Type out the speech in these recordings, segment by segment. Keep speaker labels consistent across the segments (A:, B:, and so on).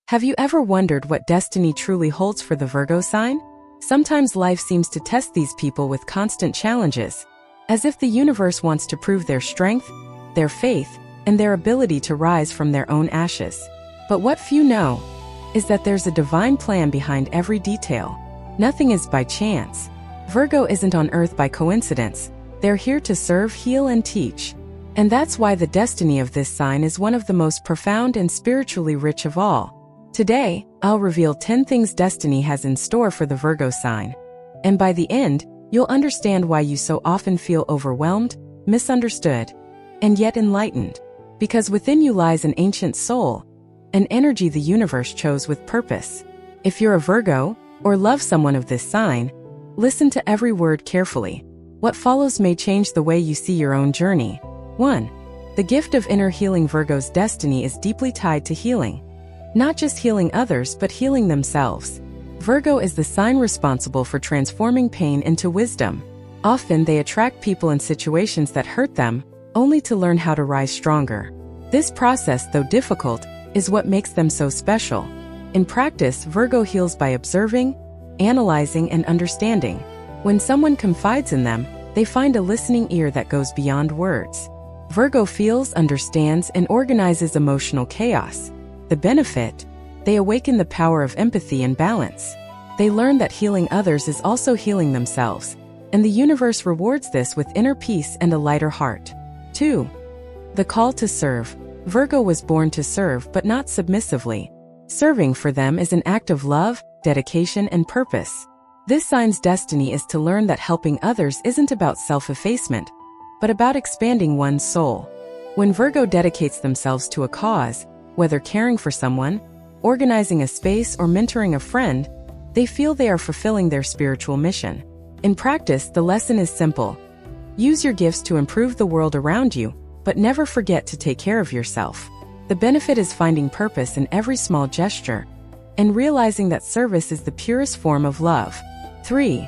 A: Have you ever wondered what destiny truly holds for the Virgo sign? Sometimes life seems to test these people with constant challenges, as if the universe wants to prove their strength, their faith, and their ability to rise from their own ashes. But what few know is that there's a divine plan behind every detail. Nothing is by chance. Virgo isn't on Earth by coincidence. They're here to serve, heal, and teach. And that's why the destiny of this sign is one of the most profound and spiritually rich of all. Today, I'll reveal 10 things destiny has in store for the Virgo sign. And by the end, you'll understand why you so often feel overwhelmed, misunderstood, and yet enlightened. Because within you lies an ancient soul, an energy the universe chose with purpose. If you're a Virgo, or love someone of this sign, listen to every word carefully. What follows may change the way you see your own journey. 1. The gift of inner healing. Virgo's destiny is deeply tied to healing. Not just healing others, but healing themselves. Virgo is the sign responsible for transforming pain into wisdom. Often they attract people and situations that hurt them, only to learn how to rise stronger. This process, though difficult, is what makes them so special. In practice, Virgo heals by observing, analyzing, and understanding. When someone confides in them, they find a listening ear that goes beyond words. Virgo feels, understands, and organizes emotional chaos. The benefit? They awaken the power of empathy and balance. They learn that healing others is also healing themselves, and the universe rewards this with inner peace and a lighter heart. 2. The call to serve. Virgo was born to serve, but not submissively. Serving for them is an act of love, dedication, and purpose. This sign's destiny is to learn that helping others isn't about self-effacement, but about expanding one's soul. When Virgo dedicates themselves to a cause, whether caring for someone, organizing a space, or mentoring a friend, they feel they are fulfilling their spiritual mission. In practice, the lesson is simple. Use your gifts to improve the world around you, but never forget to take care of yourself. The benefit is finding purpose in every small gesture, and realizing that service is the purest form of love. 3.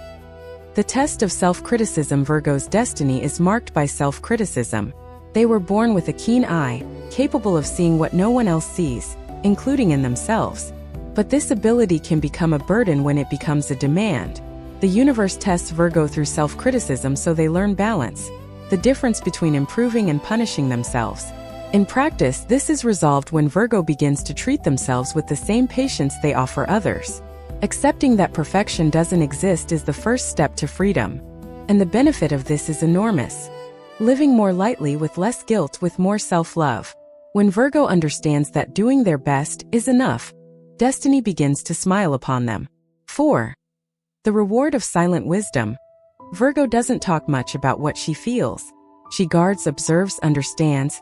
A: The test of self-criticism. Virgo's destiny is marked by self-criticism. They were born with a keen eye, capable of seeing what no one else sees, including in themselves. But this ability can become a burden when it becomes a demand. The universe tests Virgo through self-criticism so they learn balance, the difference between improving and punishing themselves. In practice, this is resolved when Virgo begins to treat themselves with the same patience they offer others. Accepting that perfection doesn't exist is the first step to freedom. And the benefit of this is enormous. Living more lightly with less guilt, with more self-love. When Virgo understands that doing their best is enough, destiny begins to smile upon them. 4. The reward of silent wisdom. Virgo doesn't talk much about what she feels. She guards, observes, understands,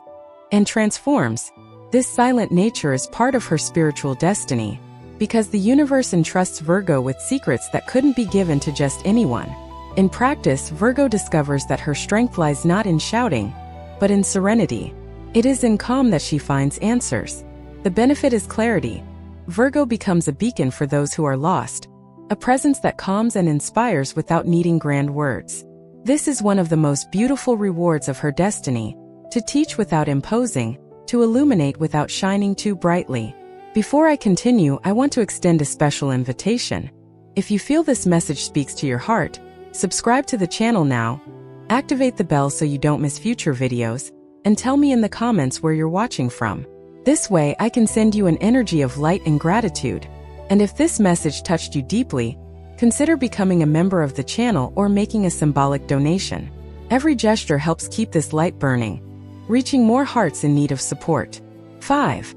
A: and transforms. This silent nature is part of her spiritual destiny, because the universe entrusts Virgo with secrets that couldn't be given to just anyone. In practice, Virgo discovers that her strength lies not in shouting, but in serenity. It is in calm that she finds answers. The benefit is clarity. Virgo becomes a beacon for those who are lost, a presence that calms and inspires without needing grand words. This is one of the most beautiful rewards of her destiny, to teach without imposing, to illuminate without shining too brightly. Before I continue, I want to extend a special invitation. If you feel this message speaks to your heart, subscribe to the channel now, activate the bell so you don't miss future videos, and tell me in the comments where you're watching from. This way I can send you an energy of light and gratitude. And if this message touched you deeply, consider becoming a member of the channel or making a symbolic donation. Every gesture helps keep this light burning, reaching more hearts in need of support. 5.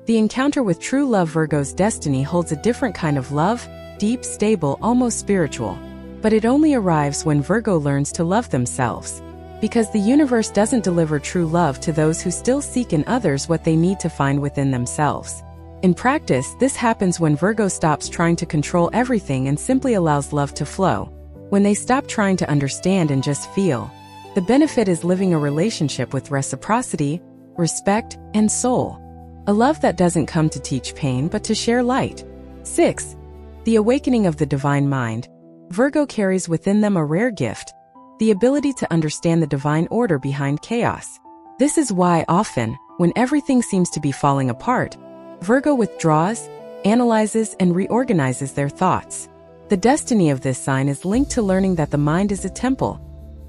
A: The encounter with true love. Virgo's destiny holds a different kind of love, deep, stable, almost spiritual. But it only arrives when Virgo learns to love themselves. Because the universe doesn't deliver true love to those who still seek in others what they need to find within themselves. In practice, this happens when Virgo stops trying to control everything and simply allows love to flow. When they stop trying to understand and just feel. The benefit is living a relationship with reciprocity, respect, and soul. A love that doesn't come to teach pain but to share light. 6. The awakening of the divine mind. Virgo carries within them a rare gift, the ability to understand the divine order behind chaos. This is why often, when everything seems to be falling apart, Virgo withdraws, analyzes, and reorganizes their thoughts. The destiny of this sign is linked to learning that the mind is a temple,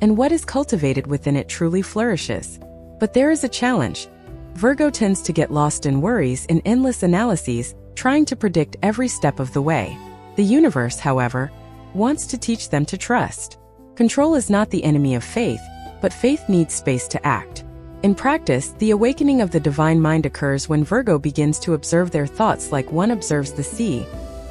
A: and what is cultivated within it truly flourishes. But there is a challenge. Virgo tends to get lost in worries and endless analyses, trying to predict every step of the way. The universe, however, wants to teach them to trust. Control is not the enemy of faith, but faith needs space to act. In practice, the awakening of the divine mind occurs when Virgo begins to observe their thoughts like one observes the sea,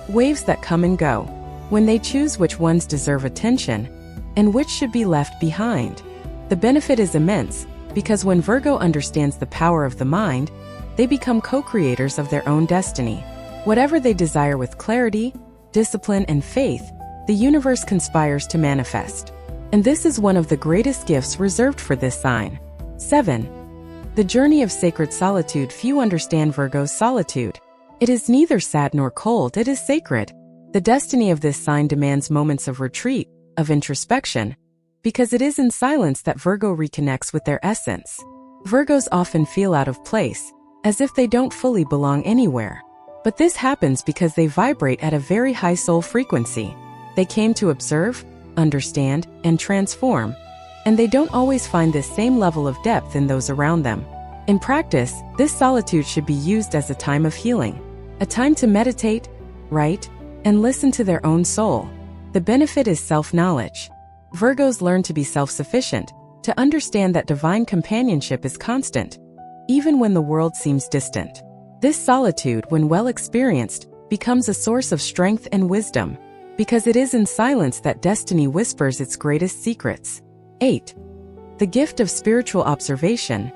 A: waves that come and go, when they choose which ones deserve attention and which should be left behind. The benefit is immense, because when Virgo understands the power of the mind, they become co-creators of their own destiny. Whatever they desire with clarity, discipline, and faith, the universe conspires to manifest. And this is one of the greatest gifts reserved for this sign. 7. The journey of sacred solitude. Few understand Virgo's solitude. It is neither sad nor cold, it is sacred. The destiny of this sign demands moments of retreat, of introspection, because it is in silence that Virgo reconnects with their essence. Virgos often feel out of place, as if they don't fully belong anywhere. But this happens because they vibrate at a very high soul frequency. They came to observe, understand, and transform, and they don't always find this same level of depth in those around them. In practice, this solitude should be used as a time of healing, a time to meditate, write, and listen to their own soul. The benefit is self-knowledge. Virgos learn to be self-sufficient, to understand that divine companionship is constant, even when the world seems distant. This solitude, when well experienced, becomes a source of strength and wisdom, because it is in silence that destiny whispers its greatest secrets. 8. The gift of spiritual observation.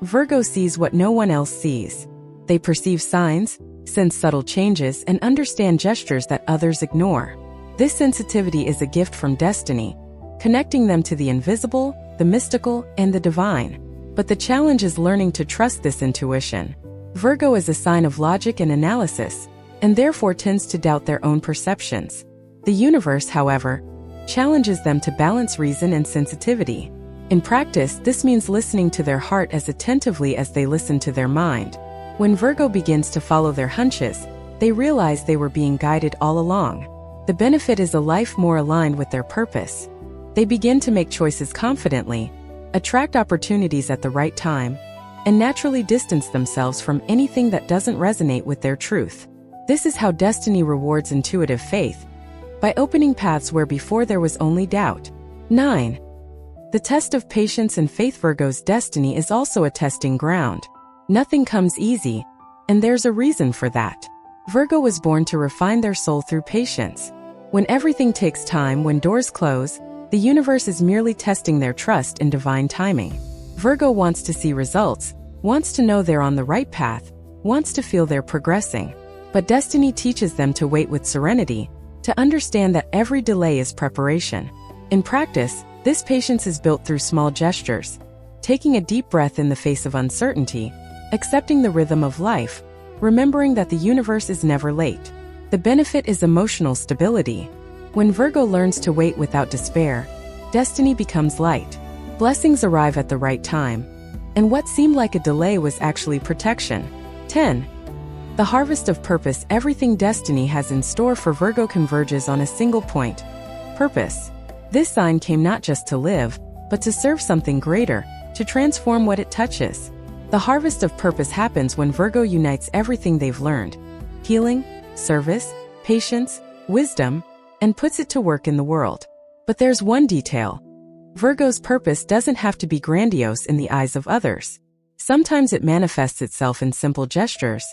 A: Virgo sees what no one else sees. They perceive signs, sense subtle changes, and understand gestures that others ignore. This sensitivity is a gift from destiny, connecting them to the invisible, the mystical, and the divine. But the challenge is learning to trust this intuition. Virgo is a sign of logic and analysis, and therefore tends to doubt their own perceptions. The universe, however, challenges them to balance reason and sensitivity. In practice, this means listening to their heart as attentively as they listen to their mind. When Virgo begins to follow their hunches, they realize they were being guided all along. The benefit is a life more aligned with their purpose. They begin to make choices confidently, attract opportunities at the right time, and naturally distance themselves from anything that doesn't resonate with their truth. This is how destiny rewards intuitive faith, by opening paths where before there was only doubt. 9. The test of patience and faith. Virgo's destiny is also a testing ground. Nothing comes easy, and there's a reason for that. Virgo was born to refine their soul through patience. When everything takes time, when doors close, the universe is merely testing their trust in divine timing. Virgo wants to see results, wants to know they're on the right path, wants to feel they're progressing. But destiny teaches them to wait with serenity, to understand that every delay is preparation. In practice, this patience is built through small gestures, taking a deep breath in the face of uncertainty, accepting the rhythm of life, remembering that the universe is never late. The benefit is emotional stability. When Virgo learns to wait without despair, destiny becomes light. Blessings arrive at the right time, and what seemed like a delay was actually protection. 10. The harvest of purpose. Everything destiny has in store for Virgo converges on a single point: purpose. This sign came not just to live, but to serve something greater, to transform what it touches. The harvest of purpose happens when Virgo unites everything they've learned: healing, service, patience, wisdom, and puts it to work in the world. But there's one detail. Virgo's purpose doesn't have to be grandiose in the eyes of others. Sometimes it manifests itself in simple gestures,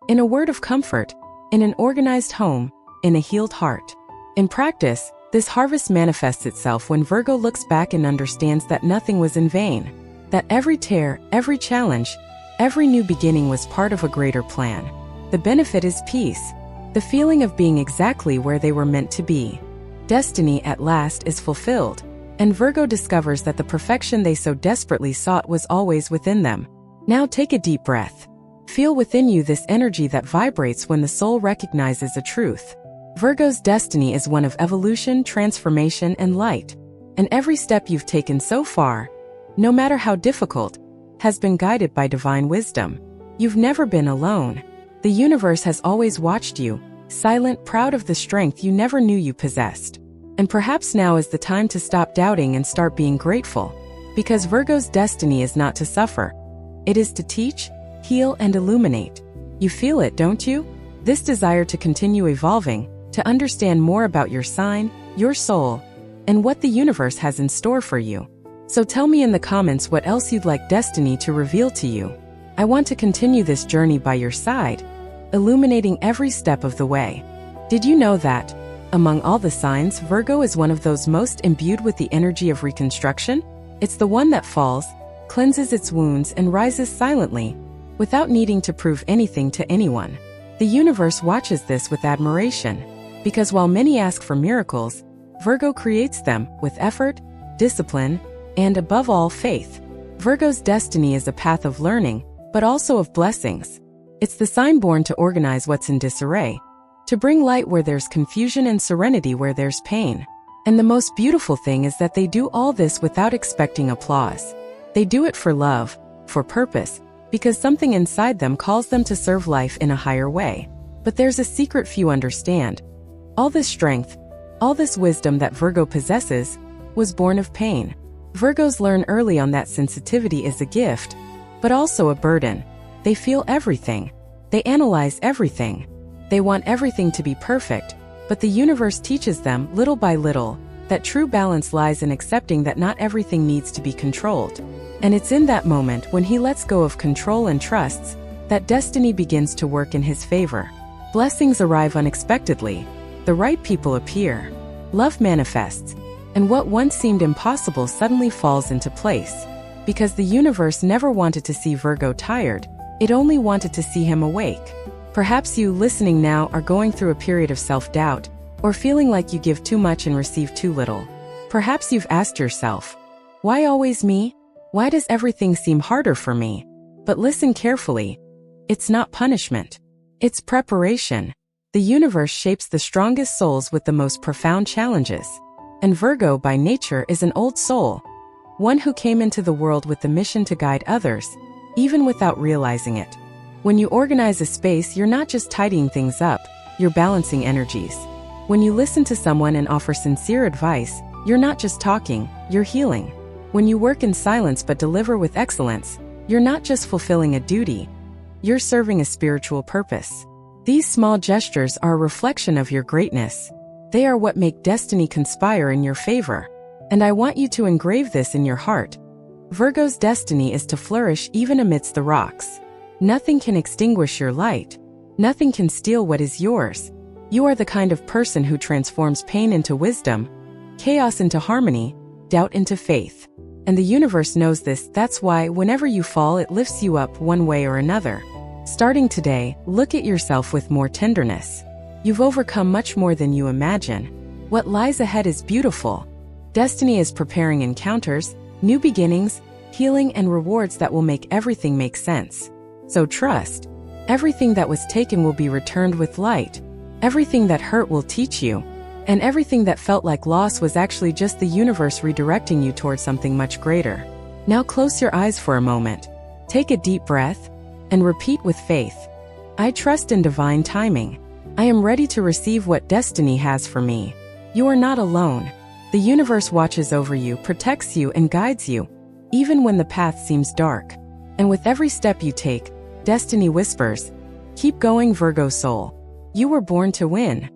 A: in a word of comfort, in an organized home, in a healed heart. In practice, this harvest manifests itself when Virgo looks back and understands that nothing was in vain, that every tear, every challenge, every new beginning was part of a greater plan. The benefit is peace, the feeling of being exactly where they were meant to be. Destiny at last is fulfilled, and Virgo discovers that the perfection they so desperately sought was always within them. Now take a deep breath. Feel within you this energy that vibrates when the soul recognizes a truth. Virgo's destiny is one of evolution, transformation, and light. And every step you've taken so far, no matter how difficult, has been guided by divine wisdom. You've never been alone. The The universe has always watched you, silent, proud of the strength you never knew you possessed. And perhaps now is the time to stop doubting and start being grateful. Because Virgo's destiny is not to suffer. It is to teach, heal, and illuminate. You feel it, don't you? This desire to continue evolving, to understand more about your sign, your soul, and what the universe has in store for you. So tell me in the comments what else you'd like destiny to reveal to you. I want to continue this journey by your side, illuminating every step of the way. Did you know that, among all the signs, Virgo is one of those most imbued with the energy of reconstruction? It's the one that falls, cleanses its wounds, and rises silently, without needing to prove anything to anyone. The universe watches this with admiration, because while many ask for miracles, Virgo creates them with effort, discipline, and above all, faith. Virgo's destiny is a path of learning, but also of blessings. It's the sign born to organize what's in disarray, to bring light where there's confusion and serenity where there's pain. And the most beautiful thing is that they do all this without expecting applause. They do it for love, for purpose, because something inside them calls them to serve life in a higher way. But there's a secret few understand. All this strength, all this wisdom that Virgo possesses, was born of pain. Virgos learn early on that sensitivity is a gift, but also a burden. They feel everything. They analyze everything. They want everything to be perfect, but the universe teaches them, little by little, that true balance lies in accepting that not everything needs to be controlled. And it's in that moment, when he lets go of control and trusts, that destiny begins to work in his favor. Blessings arrive unexpectedly. The right people appear. Love manifests. And what once seemed impossible suddenly falls into place. Because the universe never wanted to see Virgo tired, it only wanted to see him awake. Perhaps you listening now are going through a period of self-doubt, or feeling like you give too much and receive too little. Perhaps you've asked yourself, why always me? Why does everything seem harder for me? But listen carefully. It's not punishment. It's preparation. The universe shapes the strongest souls with the most profound challenges. And Virgo by nature is an old soul. One who came into the world with the mission to guide others, even without realizing it. When you organize a space, you're not just tidying things up, you're balancing energies. When you listen to someone and offer sincere advice, you're not just talking, you're healing. When you work in silence but deliver with excellence, you're not just fulfilling a duty, you're serving a spiritual purpose. These small gestures are a reflection of your greatness. They are what make destiny conspire in your favor. And I want you to engrave this in your heart. Virgo's destiny is to flourish even amidst the rocks. Nothing can extinguish your light. Nothing can steal what is yours. You are the kind of person who transforms pain into wisdom, chaos into harmony, doubt into faith. And the universe knows this. That's why whenever you fall, it lifts you up one way or another. Starting today, look at yourself with more tenderness. You've overcome much more than you imagine. What lies ahead is beautiful. Destiny is preparing encounters, new beginnings, healing, and rewards that will make everything make sense. So trust. Everything that was taken will be returned with light. Everything that hurt will teach you. And everything that felt like loss was actually just the universe redirecting you towards something much greater. Now close your eyes for a moment. Take a deep breath and repeat with faith. I trust in divine timing. I am ready to receive what destiny has for me. You are not alone. The universe watches over you, protects you, and guides you, even when the path seems dark. And with every step you take, destiny whispers, keep going, Virgo soul. You were born to win.